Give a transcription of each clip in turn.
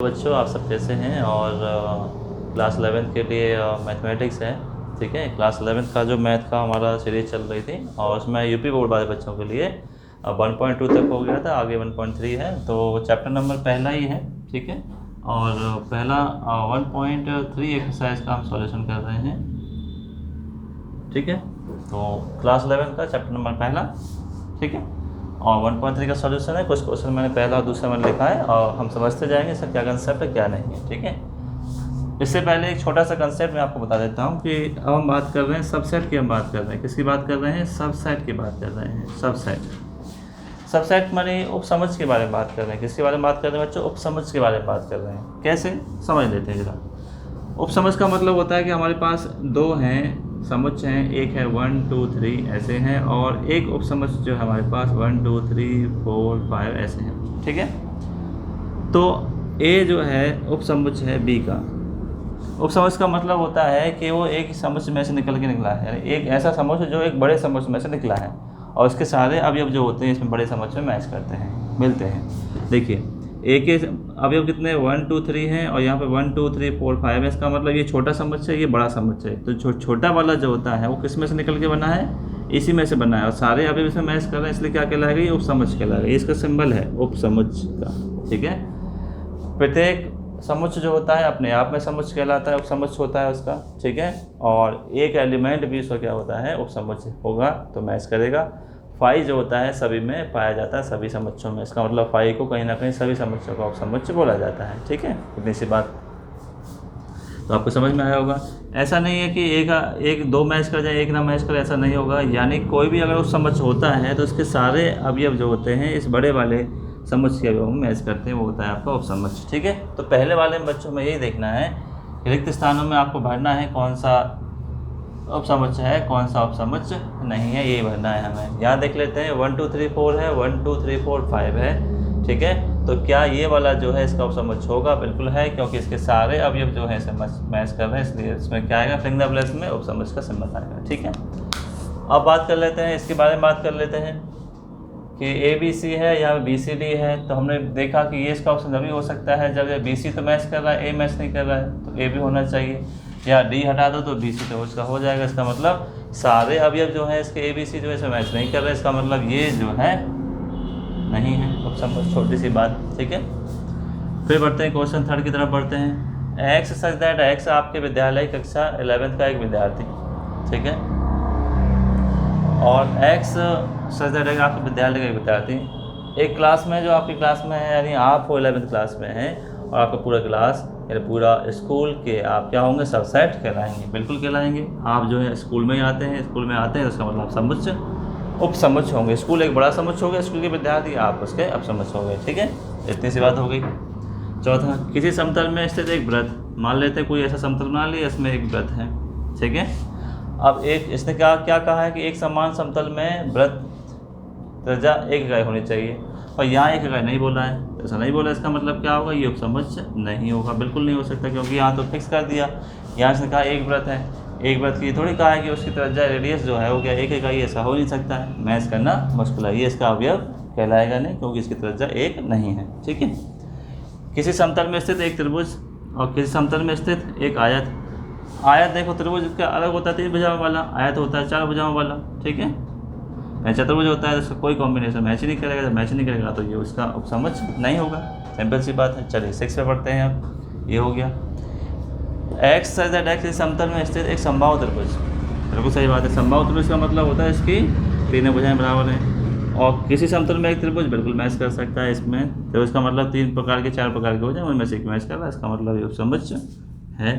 बच्चों, आप सब कैसे हैं। और क्लास 11 के लिए मैथमेटिक्स है, ठीक है। क्लास 11 का जो मैथ का हमारा सीरीज़ चल रही थी और उसमें यूपी बोर्ड वाले बच्चों के लिए 1.2 तक हो गया था, आगे 1.3 है। तो चैप्टर नंबर पहला ही है, ठीक है। और पहला 1.3 एक्सरसाइज का हम सॉल्यूशन कर रहे हैं, ठीक है। तो क्लास 11 का चैप्टर नंबर पहला, ठीक है। और 1.3 का सॉल्यूशन है। कुछ क्वेश्चन मैंने पहला और दूसरा मैंने लिखा है और हम समझते जाएंगे इसका क्या कंसेप्ट है क्या नहीं है, ठीक है। इससे पहले एक छोटा सा कंसेप्ट मैं आपको बता देता हूँ कि अब हम बात कर रहे हैं सबसेट की। हम बात कर रहे हैं किसकी बात कर रहे हैं? सबसेट की बात कर रहे हैं। सबसेट माने उप समझ के बारे में बात कर रहे हैं। किसके बारे में बात कर रहे हैं बच्चों? उप समझ के बारे में बात कर रहे हैं। कैसे समझ लेते हैं जरा। उप समझ का मतलब होता है कि हमारे पास दो हैं समुच्चय हैं, एक है 1 2 3 ऐसे हैं और एक उप समुच्चय जो है हमारे पास 1 2 3 4 5 ऐसे हैं, ठीक है। तो ए जो है उप समुच्चय है बी का। उप समुच्चय का मतलब होता है कि वो एक समुच्चय में से निकल के निकला है, यानी एक ऐसा समुच्चय जो एक बड़े समुच्चय में से निकला है और इसके सारे अवयव जो होते हैं इसमें बड़े समुच्चय में मैच करते हैं, मिलते हैं। देखिए ए के अवयव कितने 1 2 3 हैं और यहाँ पे 1 2 3 4 5 है। इसका मतलब ये छोटा समुच्चय है, ये बड़ा समुच्चय है। तो छोटा वाला जो होता है वो किस में से निकल के बना है? इसी में से बना है और सारे अवयव इसमें मैच कर रहे हैं, इसलिए क्या कहलाएगा? ये उप समुच्चय कहलाएगा। ये इसका सिंबल है उप समुच्चय का, ठीक है। प्रत्येक समुच्चय जो होता है अपने आप में समुच्चय कहलाता है, उप समुच्चय होता है उसका, ठीक है। और एक एलिमेंट भी उसका क्या होता है? उप समुच्चय होगा तो मैच करेगा। फाई जो होता है सभी में पाया जाता है, सभी समुच्चयों में। इसका मतलब फाई को कहीं ना कहीं सभी समुच्चयों का उप समुच्चय बोला जाता है, ठीक है। इतनी सी बात तो आपको समझ में आया होगा। ऐसा नहीं है कि एक दो मैच कर जाए एक ना मैच करे, ऐसा नहीं होगा। यानी कोई भी अगर उप समुच्चय होता है तो इसके सारे अवयव जो होते हैं इस बड़े वाले समुच्चय के अवयव में मैच करते हैं, वो होता है आपका उप समुच्चय, ठीक है। तो पहले वाले बच्चों में यही देखना है कि रिक्त स्थानों में आपको भरना है कौन सा उप समुच्चय है कौन सा उप समुच्चय नहीं है, यही भरना है हमें। यहाँ देख लेते हैं 1 2 3 4 है, 1 2 3 4 5 है, ठीक है। तो क्या ये वाला जो है इसका उप समुच्चय होगा? बिल्कुल है, क्योंकि इसके सारे अवयव जो है इसे मैच कर रहे हैं, इसलिए इसमें क्या आएगा? फिंगर प्लस में उप समुच्चय का सिंबल आएगा, ठीक है। अब बात कर लेते हैं इसके बारे में बात कर लेते हैं कि ABC है या BCD है। तो हमने देखा कि ये इसका ऑप्शन तभी हो सकता है जब ये BC तो मैच कर रहा है, A मैच नहीं कर रहा है, तो A भी होना चाहिए। या D हटा दो तो BC तो उसका हो जाएगा। इसका मतलब सारे अवयव जो है इसके ABC जो है इसे मैच नहीं कर रहे, इसका मतलब ये जो है नहीं है उप समुच्चय। छोटी सी बात, ठीक है। फिर बढ़ते हैं क्वेश्चन 3 की तरफ बढ़ते हैं। X सच दैट X आपके विद्यालय कक्षा 11th का एक विद्यार्थी, ठीक है। और X सच दैट X आपके विद्यालय का एक विद्यार्थी एक क्लास में जो आपकी क्लास में है, यानी आप 11th क्लास में हैं और आपका पूरा क्लास यानी पूरा स्कूल के आप क्या होंगे? सबसेट कहलाएंगे, बिल्कुल कहलाएंगे। आप जो है स्कूल में ही आते हैं, स्कूल में आते हैं तो उसका मतलब समुच्चय उप समुच्चय होंगे। स्कूल एक बड़ा समुच्चय हो गया, स्कूल के विद्यार्थी आप उसके उप समुच्चय हो गए, ठीक है। इतनी सी बात हो गई। चौथा, किसी समतल में स्थित एक वृत्त, मान लेते हैं कोई ऐसा समतल बना लिया इसमें एक वृत्त है, ठीक है। अब एक इसने क्या कहा है कि एक समान समतल में वृत्त त्रिज्या 1 इकाई होनी चाहिए और यहाँ 1 इकाई नहीं बोला है, ऐसा नहीं बोला। इसका मतलब क्या होगा? ये उप समुच्चय नहीं होगा, बिल्कुल नहीं हो सकता, क्योंकि यहाँ तो फिक्स कर दिया। यहाँ से कहा एक वृत्त है, एक वृत्त की थोड़ी कहा है कि उसकी त्रिज्या रेडियस जो है वो क्या 1 इकाई, ऐसा हो नहीं सकता है। मैच करना मुश्किल है, ये इसका अवयव कहलाएगा नहीं क्योंकि इसकी त्रिज्या 1 नहीं है, ठीक है। किसी समतल में स्थित एक त्रिभुज और किसी समतल में स्थित एक आयत। आयत देखो त्रिभुज का अलग होता है 3 भुजाओं वाला, आयत होता है 4 भुजाओं वाला, ठीक है। चतुर्भुज होता है तो इसका कोई कॉम्बिनेशन मैच ही नहीं करेगा। जब मैच नहीं करेगा तो ये उसका उप समुच्चय नहीं होगा, सिंपल सी बात है। चलिए 6 पे पढ़ते हैं। अब ये हो गया X सच दैट X इस समतल में स्थित एक समबाहु त्रिभुज। बिल्कुल सही बात है। समबाहु त्रिभुज का मतलब होता है इसकी तीनों भुजाएं बराबर हैं और किसी समतल में एक त्रिभुज बिल्कुल मैच कर सकता है। इसमें त्रिभुज का मतलब 3 प्रकार के 4 प्रकार के हो जाए उनमें से एक मैच कर रहा है, इसका मतलब ये उप समुच्चय है।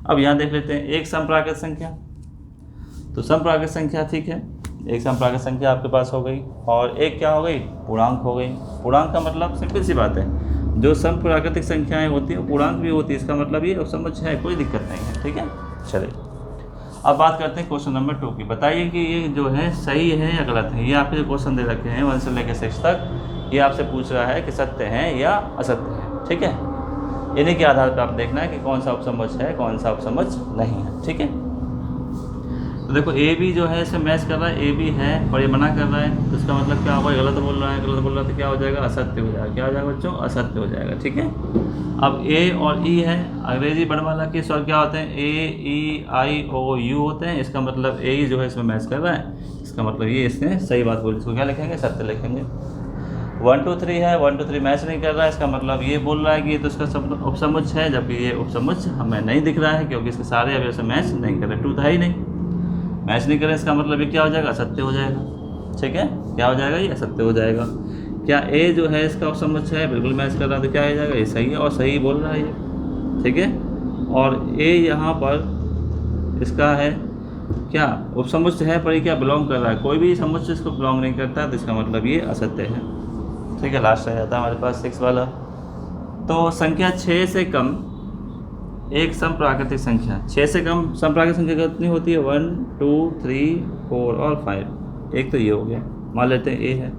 अब यहाँ देख लेते हैं एक समप्राकृत संख्या। तो समप्राकृत संख्या, ठीक है, एक समप्राकृत संख्या आपके पास हो गई और एक क्या हो गई? पूर्णांक हो गई। पूर्णांक का मतलब सिंपल सी बात है, जो समप्राकृतिक संख्याएं होती हैं वो पूर्णांक भी होती है, इसका मतलब ये उप समुच्चय है, कोई दिक्कत नहीं है, ठीक है। चलिए अब बात करते हैं क्वेश्चन नंबर 2 की। बताइए कि ये जो है सही है या गलत है। ये आपके जो क्वेश्चन दे रखे हैं 1 से लेकर 6 तक, ये आपसे पूछ रहा है कि सत्य है या असत्य है, ठीक है। इन्हीं के आधार पर आप देखना है कि कौन सा उप समुच्चय है कौन सा उप समुच्चय नहीं है, ठीक है। तो देखो ए बी जो है इसे मैच कर रहा है, ए बी है पर ये मना कर रहा है, तो इसका मतलब क्या होगा, गलत बोल रहा है, गलत बोल रहा है तो क्या हो जाएगा, असत्य हो जाएगा। क्या हो जाएगा बच्चों, असत्य हो जाएगा। ठीक है, अब ए और ई है, अंग्रेजी वर्णमाला के स्वर क्या होते हैं, ए ई आई ओ यू होते हैं। इसका मतलब ए जो है इसमें मैच कर रहा है, इसका मतलब ये इसने सही बात बोली, इसको क्या लिखेंगे, सत्य लिखेंगे। 1 2 3 है, 1 2 3 मैच नहीं कर रहा है, इसका मतलब ये बोल रहा है कि ये तो इसका शब्द उपसमुच्चय है, जबकि ये उपसमुच्चय हमें नहीं दिख रहा है क्योंकि इसके सारे अवयव से मैच नहीं कर रहे, ट्रू था ही नहीं, मैच नहीं करें, इसका मतलब ये क्या हो जाएगा, असत्य हो जाएगा। ठीक है, क्या हो जाएगा, ये असत्य हो जाएगा। क्या ए जो है इसका उपसमुच्चय है, बिल्कुल मैच कर रहा है, तो क्या हो जाएगा, ये सही है और सही बोल रहा है ये। ठीक है, और ए यहाँ पर इसका है क्या, उपसमुच्चय है पर ये क्या बिलोंग कर रहा है, कोई भी समुच्चय इसको बिलोंग नहीं करता है, तो इसका मतलब ये असत्य है। ठीक है, लास्ट रह जाता है हमारे पास 6 वाला। तो संख्या 6 से कम एक समप्राकृतिक संख्या, 6 से कम समप्राकृतिक संख्या कितनी होती है, 1 2 3 4 और 5। एक तो ये हो गया, मान लेते हैं ए है।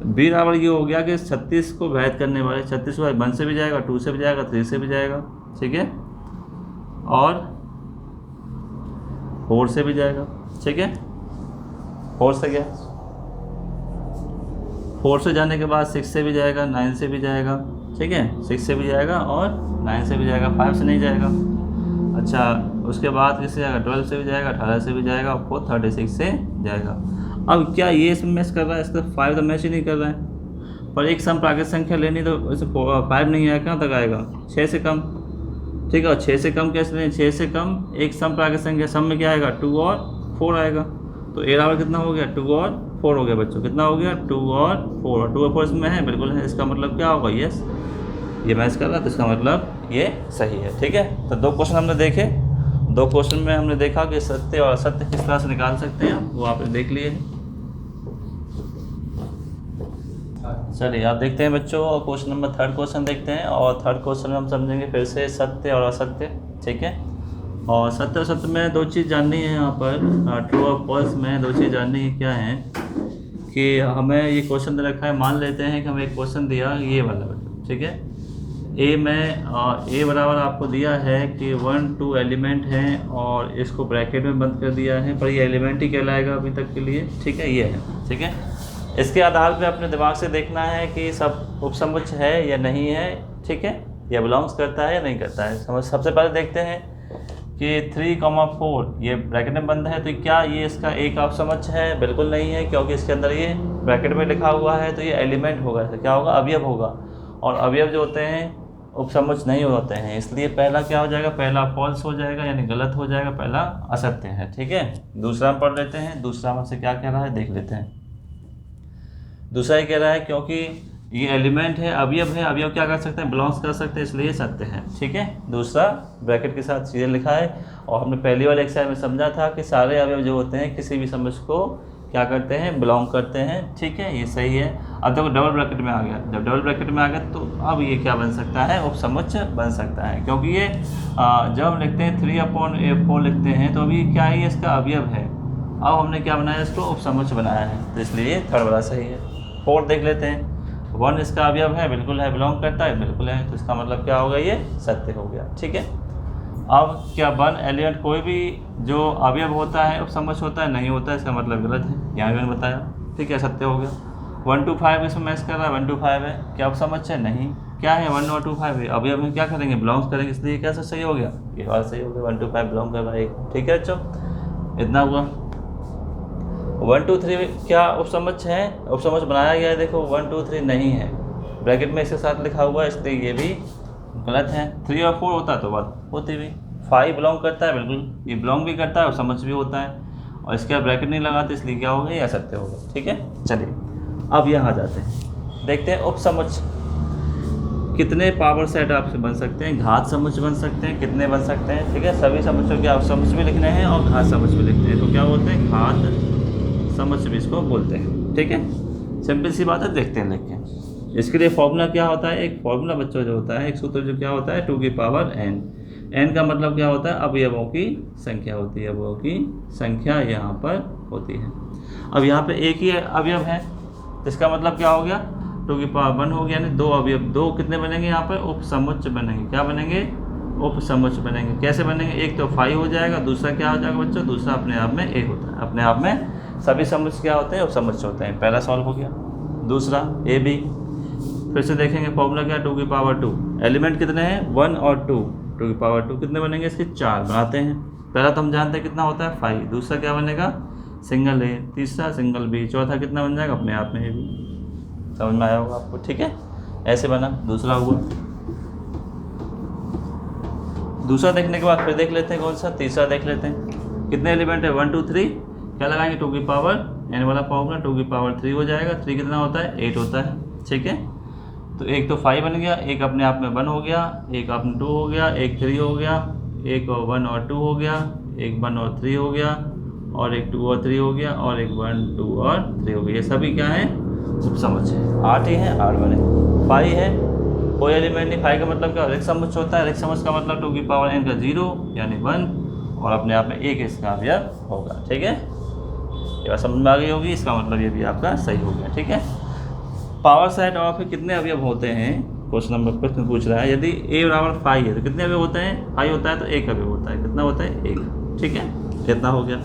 बी बराबर ये हो गया कि 36 को भेद करने वाले, 36 को 1 से भी जाएगा, 2 से भी जाएगा, 3 से भी जाएगा। ठीक है, और 4 से भी जाएगा। ठीक है, 4 से गया, 4 से जाने के बाद 6 से भी जाएगा, 9 से भी जाएगा। ठीक है, 6 से भी जाएगा और 9 से भी जाएगा, 5 से नहीं जाएगा। अच्छा, उसके बाद किससे जाएगा, 12 से भी जाएगा, 18 से भी जाएगा, और 436 से जाएगा। अब क्या ये इसमें मैच कर रहा है, इसका 5 तो मैच ही नहीं कर रहा है, पर एक समप्राकृतिक संख्या लेनी तो इसे 5 नहीं आएगा, कहाँ तक आएगा, 6 से कम। ठीक है, और 6 से कम कैसे लें, 6 से कम एक समप्राकृतिक संख्या, सम में क्या आएगा, 2 और 4 आएगा। तो ए बराबर कितना हो गया, 2 और 4 हो गया बच्चों, कितना हो गया, 2 और 4, और 2 और 4 इसमें है, बिल्कुल है, इसका मतलब क्या होगा, यस, ये मैच कर रहा है, तो इसका मतलब ये सही है। ठीक है, तो 2 क्वेश्चन हमने देखे, 2 क्वेश्चन में हमने देखा कि सत्य और असत्य किस तरह से निकाल सकते हैं, वो आपने देख लिए। चलिए आप देखते हैं बच्चों, क्वेश्चन नंबर 3 क्वेश्चन देखते हैं, और 3 क्वेश्चन में हम समझेंगे फिर से सत्य और असत्य। ठीक है, और सत्य और सत्य में 2 चीज़ जाननी है यहाँ पर, ट्रू और फॉल्स में 2 चीज़ जाननी है। क्या है कि हमें ये क्वेश्चन दे रखा है, मान लेते हैं कि हमें एक क्वेश्चन दिया ये वाला बच्चों। ठीक है, ए में ए बराबर आपको दिया है कि 1 2 एलिमेंट हैं और इसको ब्रैकेट में बंद कर दिया है, पर ये एलिमेंट ही कहलाएगा अभी तक के लिए। ठीक है, ये है। ठीक है, इसके आधार पे अपने दिमाग से देखना है कि सब उपसमुच्चय है या नहीं है। ठीक है, या बिलोंग्स करता है या नहीं करता है। समझ, सबसे पहले देखते हैं कि 3, 4 ये ब्रैकेट में बंद है, तो क्या ये इसका एक उपसमुच्चय है, बिल्कुल नहीं है, क्योंकि इसके अंदर ये ब्रैकेट में लिखा हुआ है, तो ये एलिमेंट होगा, तो क्या होगा, अवयव होगा, और अवयव जो होते हैं उपसमुच्चय नहीं होते हैं, इसलिए पहला क्या हो जाएगा, पहला फॉल्स हो जाएगा, यानी गलत हो जाएगा, पहला असत्य है। ठीक है, दूसरा पढ़ लेते हैं, दूसरा हमसे क्या कह रहा है देख लेते हैं। दूसरा ये कह रहा है क्योंकि ये एलिमेंट है, अवयव है, अवयव क्या कर सकते हैं, बिलोंग्स कर सकते हैं, इसलिए सत्य है। ठीक है, दूसरा ब्रैकेट के साथ चीज़ें लिखा है, और हमने पहली वाले एक्सरसाइज में समझा था कि सारे अवयव जो होते हैं किसी भी समुच्चय को क्या करते हैं, बिलोंग करते हैं। ठीक है, ये सही है। अब देखो डबल ब्रैकेट में आ गया, जब डबल ब्रैकेट में आ गया तो अब ये क्या बन सकता है, उपसमुच्चय बन सकता है, क्योंकि ये जब हम लिखते हैं 3/4 लिखते हैं तो अभी क्या है, इसका अवयव है, अब हमने क्या बनाया, इसको उपसमुच्चय बनाया है, तो इसलिए 3rd वाला सही है। 4 देख लेते हैं, 1 इसका अवयव है, बिल्कुल है, बिलोंग करता है, बिल्कुल है, तो इसका मतलब क्या होगा, ये सत्य हो गया। ठीक है, अब क्या 1 एलिमेंट कोई भी जो अवयव होता है उपसमुच्चय होता है, नहीं होता है, इसका मतलब गलत है, यहाँ भी मैंने बताया। ठीक है, सत्य हो गया। 1 2 5 इसमें मैच कर रहा है, 1 2 5 है, क्या उपसमुच्चय नहीं, क्या है 1 और 2 5 है, अवयव में क्या करेंगे, बिलोंग्स करेंगे, इसलिए कैसे सही हो गया, ये बात सही हो गया, 1 2 5 बिलोंग कर रहा है। ठीक है बच्चों, इतना हुआ। 1 2 3 क्या उपसमुच्चय है, उपसमुच्चय बनाया गया है, देखो 1 2 3 नहीं है, ब्रैकेट में इसके साथ लिखा हुआ है, इसलिए ये भी गलत है। 3 और 4 होता तो बात होती भी। 5 बिलोंग करता है, बिल्कुल ये बिलोंग भी करता है और समझ भी होता है, और इसके बाद ब्रैकेट नहीं लगाते, इसलिए क्या होगा, ये असत्य होगा। ठीक है, चलिए अब यहाँ जाते हैं, देखते हैं उपसमुच्चय कितने पावर सेट आपसे बन सकते हैं, घात समुच्चय बन सकते हैं, कितने बन सकते हैं। ठीक है, सभी समुच्चयों के आप समुच्चय भी लिखने हैं और घात समुच्चय भी लिखते हैं, तो क्या बोलते हैं, घात समुच्चय भी इसको बोलते हैं। ठीक है, सिंपल सी बात है, देखते हैं लिख के। इसके लिए फॉर्मूला क्या होता है, एक फॉर्मूला बच्चों जो होता है, एक सूत्र जो क्या होता है, 2 की पावर n। n का मतलब क्या होता है, अवयवों की संख्या होती है, अवयवों की संख्या यहाँ पर होती है। अब यहाँ पे एक ही अवयव है, इसका मतलब क्या हो गया, 2 की पावर 1 हो गया, यानी 2 अवयव, 2 कितने बनेंगे यहाँ पर, उपसमुच्चय बनेंगे, क्या बनेंगे, उपसमुच्चय बनेंगे। कैसे बनेंगे? एक तो 5 हो जाएगा, दूसरा क्या हो जाएगा बच्चों? दूसरा अपने आप में 1 होता है। अपने आप में सभी समुच्चय क्या होते हैं? उपसमुच्चय होते हैं। पहला सॉल्व हो गया। दूसरा ए बी, फिर से देखेंगे फॉर्मूला क्या है? 2 की पावर 2। एलिमेंट कितने हैं? 1 और 2। 2 की पावर 2 कितने बनेंगे इसके? 4 बनाते हैं। पहला तो हम जानते हैं कितना होता है? 5। दूसरा क्या बनेगा? सिंगल ए। तीसरा सिंगल बी। चौथा कितना बन जाएगा? अपने आप में ए बी। समझ में आया होगा आपको? ठीक है, ऐसे बना। दूसरा हुआ। दूसरा देखने के बाद फिर देख लेते हैं कौन सा? तीसरा देख लेते हैं। कितने एलिमेंट है? 1 2 3। क्या लगाएंगे? 2 की पावर एन वाला फॉर्मूला, 2 की पावर 3 हो जाएगा। 3 कितना होता है? 8 होता है। ठीक है, तो एक तो 5 बन गया, एक अपने आप में 1 हो गया, एक अपने 2 हो गया, एक 3 हो गया, एक 1 और 2 हो गया, एक 1 और 3 हो गया, और एक 2 और 3 हो गया, और एक 1 2 और 3 हो गया। ये सभी क्या है? उपसमुच्चय। 8 ही है, 8 बने। 5 है, कोई एलिमेंट नहीं। 5 का मतलब क्या? रिक्त समुच्चय होता है। रिक्त समुच्चय का मतलब 2 की पावर n का 0 यानी 1, और अपने आप में एक इसका अवयव होगा। ठीक है, ये बात समझ में आ गई होगी। इसका मतलब ये भी आपका सही हो गया। ठीक है, पावर सेट ऑफ कितने अवयव होते हैं? क्वेश्चन नंबर प्रश्न पूछ रहा है। यदि a बराबर 5 है तो कितने अवयव होते हैं? 5 होता है तो एक अवयव होता है। कितना होता है? 1। ठीक है, कितना हो गया?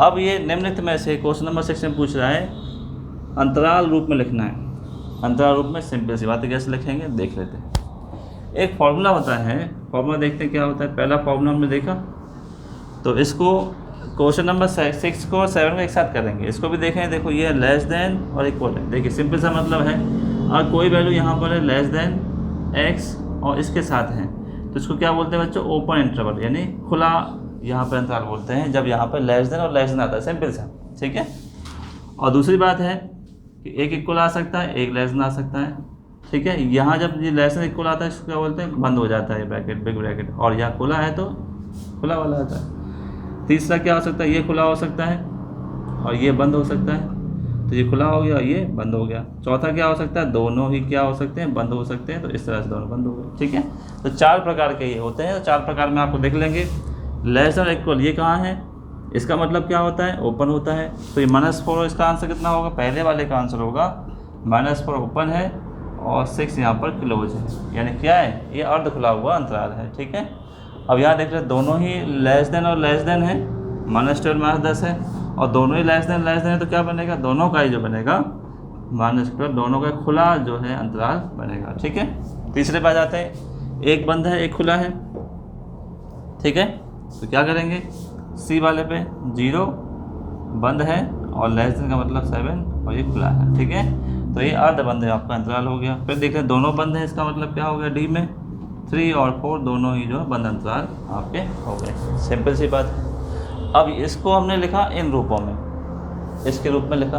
अब ये निम्नलिखित में से क्वेश्चन नंबर 6 में पूछ रहा है अंतराल रूप में लिखना है। अंतराल रूप में सिंपल सी बात है, कैसे लिखेंगे देख लेते हैं। एक फॉर्मूला होता है, फॉर्मूला देखते हैं क्या होता है। पहला फॉर्मूला हमने देखा, तो इसको क्वेश्चन नंबर 6 को 7 को एक साथ करेंगे। इसको भी देखें, देखो ये लेस देन और इक्वल है। देखिए सिंपल सा मतलब है, अगर कोई वैल्यू यहाँ पर है लेस देन x और इसके साथ है तो इसको क्या बोलते हैं बच्चों? ओपन इंटरवल, यानी खुला यहाँ पर अंतराल बोलते हैं जब यहाँ पर लेस देन और लेस देन आता है। सिंपल सा, ठीक है। और दूसरी बात है कि एक इक्वल आ सकता है, एक लेस देन आ सकता है। ठीक है, यहाँ जब ये लेस देन इक्वल आता है इसको क्या बोलते हैं? बंद हो जाता है ब्रैकेट, बिग ब्रैकेट, और यहाँ खुला है तो खुला वाला आता है। तीसरा क्या हो सकता है? ये खुला हो सकता है और ये बंद हो सकता है, तो ये खुला हो गया और ये बंद हो गया। चौथा क्या हो सकता है? दोनों ही क्या हो सकते हैं? बंद हो सकते हैं, तो इस तरह से दोनों बंद हो गए। ठीक है, तो 4 प्रकार के ये होते हैं। तो 4 प्रकार में आपको देख लेंगे। लेस और इक्वल ये कहाँ है? इसका मतलब क्या होता है? ओपन होता है। तो ये -4, इसका आंसर कितना होगा? पहले वाले का आंसर होगा -4 ओपन है और 6 यहाँ पर क्लोज है, यानी क्या है? ये अर्ध खुला हुआ अंतराल है। ठीक है, अब यहाँ देख रहे दोनों ही लेस देन और लेस देन है, -12 -10 है, और दोनों ही लेस देन है, तो क्या बनेगा? दोनों का ही जो बनेगा -12, दोनों का खुला जो है अंतराल बनेगा। ठीक है, तीसरे पे आ जाते हैं। एक बंद है, एक खुला है। ठीक है, तो क्या करेंगे? सी वाले पे 0 बंद है और लेस देन का मतलब 7 और ये खुला है। ठीक है, तो ये अर्ध बंद है, आपका अंतराल हो गया। फिर देख रहे दोनों बंद है, इसका मतलब क्या हो गया? डी में 3 और 4 दोनों ही जो बंद अंतराल आपके हो गए। सिंपल सी बात है। अब इसको हमने लिखा इन रूपों में, इसके रूप में लिखा।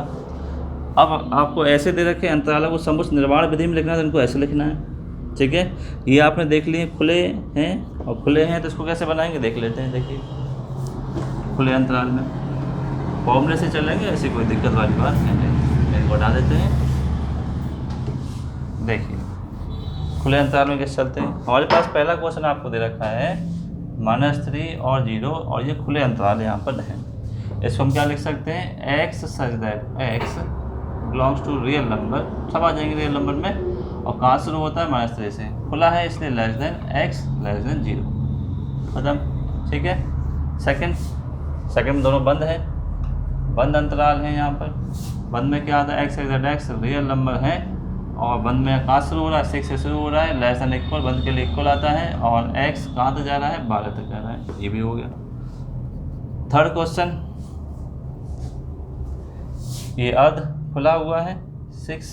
अब आपको ऐसे दे रखे अंतरालों को समुच्चय निर्माण विधि में लिखना है, तो इनको ऐसे लिखना है। ठीक है, ये आपने देख लिए खुले हैं और खुले हैं, तो इसको कैसे बनाएंगे देख लेते हैं। देखिए खुले अंतराल में फॉर्मूले से चलेंगे, ऐसी कोई दिक्कत वाली बात नहीं है। इनको हटा देते हैं। देखिए खुले अंतराल में कैसे चलते हैं। हमारे पास पहला क्वेश्चन आपको दे रखा है -3 और 0, और ये खुले अंतराल यहाँ पर है। इसको हम क्या लिख सकते हैं? x such that x belongs to real number, सब आ जाएंगे रियल नंबर में। और कहाँ शुरू होता है? -3 से। खुला है इसलिए less than x less than 0, खत्म। ठीक है, सेकंड में दोनों बंद है, बंद अंतराल है। यहाँ पर बंद में क्या आता है? x x रियल नंबर है, और बंद में कहाँ शुरू हो रहा है? 6 से शुरू हो रहा है, लेस देन इक्वल, बंद के लिए इक्वल आता है, और x कहाँ तक जा रहा है? 12 तक जा रहा है। ये भी हो गया। थर्ड क्वेश्चन, ये अर्ध खुला हुआ है 6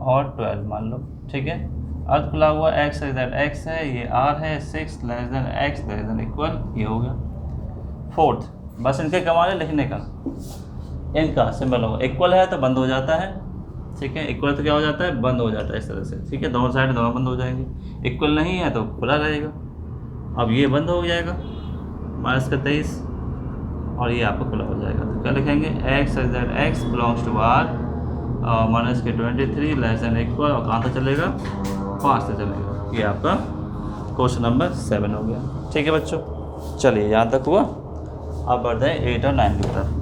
और 12 मान लो। ठीक है, अर्ध खुला हुआ x x है, ये r है, 6 less than x less than equal, ये हो गया। फोर्थ, बस इनके कमाल लिखने का, इनका सिंबल होगा। इक्वल है तो बंद हो जाता है। ठीक है, इक्वल तो क्या हो जाता है? बंद हो जाता है इस तरह से। ठीक है, दोनों साइड दोनों बंद हो जाएंगे। इक्वल नहीं है तो खुला रहेगा। अब ये बंद हो जाएगा -23, और ये आपको खुला हो जाएगा। तो क्या लिखेंगे? x belongs to r -23 less than equal, और कहाँ तक चलेगा? 5 तक चलेगा। ये आपका क्वेश्चन नंबर 7 हो गया। ठीक है बच्चों, चलिए यहाँ तक हुआ। अब बढ़ते हैं 8 और 9 की तरफ।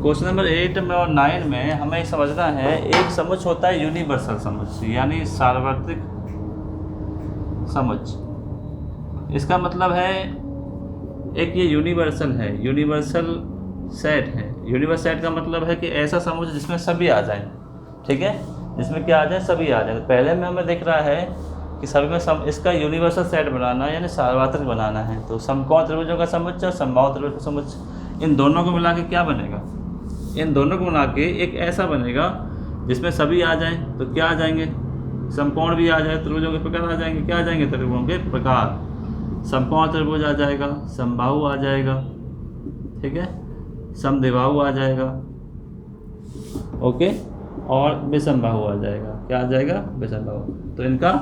क्वेश्चन नंबर 8 में और 9 में हमें समझना है, एक समुच्चय होता है यूनिवर्सल समुच्चय यानी सार्वत्रिक समुच्चय। इसका मतलब है एक ये यूनिवर्सल है, यूनिवर्सल सेट है। यूनिवर्सल सेट का मतलब है कि ऐसा समुच्चय जिसमें सभी आ जाएं, ठीक है, जिसमें क्या आ जाए, सभी आ जाए। पहले में हमें दिख रहा है कि सभी में इसका यूनिवर्सल सेट बनाना है यानी सार्वत्रिक बनाना है। तो समकोण त्रिभुजों का समुच्चय और समबाहु त्रिभुज का समुच्चय, इन दोनों को मिला के क्या बनेगा, इन दोनों को मिला के एक ऐसा बनेगा जिसमें सभी आ जाएं। तो क्या आ जाएंगे, समकोण भी आ जाए, त्रिभुजों के प्रकार आ जाएंगे। क्या आ जाएंगे, त्रिभुजों के प्रकार। समकोण त्रिभुज आ जाएगा, समबाहु आ जाएगा, ठीक है, समद्विबाहु आ जाएगा, ओके, और विषमबाहु आ जाएगा। क्या आ जाएगा, विषमबाहु। तो इनका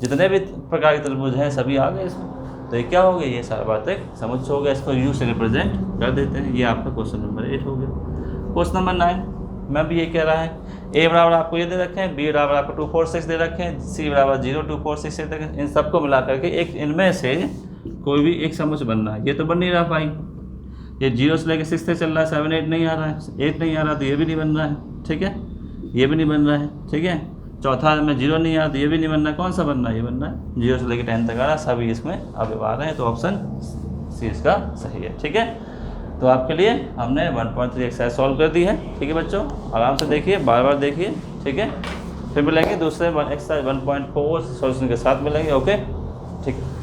जितने भी प्रकार के त्रिभुज हैं सभी आ गए इसमें। तो ये क्या हो गया, ये सार्वत्रिक समुच्चय हो गया। इसको यू से रिप्रेजेंट कर देते हैं। ये आपका क्वेश्चन नंबर 8 हो गया। क्वेश्चन नंबर 9 में भी ये कह रहा है, ए बराबर आपको ये दे रखे हैं, बी बराबर आपको 2 4 6 दे रखे हैं, सी बराबर 0 2 4 6 दे रखे हैं। इन सबको मिला करके एक इनमें से कोई भी एक समुच्चय बनना है। ये तो बन नहीं रहा भाई, ये 0 से लेकर 6 तक चल रहा है, 7 8 नहीं आ रहा है, 8 नहीं आ रहा, तो ये भी नहीं बन रहा है, ठीक है, ये भी नहीं बन रहा है, ठीक है। चौथा में 0 नहीं आ रहा, तो ये भी नहीं बन रहा है। कौन सा बन रहा है, ये बन रहा है। 0 से लेकर 10 तक आ रहा है, सभी इसमें अब आ रहे हैं। तो ऑप्शन सी इसका सही है, ठीक है। तो आपके लिए हमने 1.3 एक्सरसाइज सॉल्व कर दी है, ठीक है बच्चों। आराम से देखिए, बार बार देखिए, ठीक है। फिर मिलेंगे दूसरे एक्सरसाइज 1.4 सॉल्यूशन के साथ मिलेंगे, ओके, ठीक है।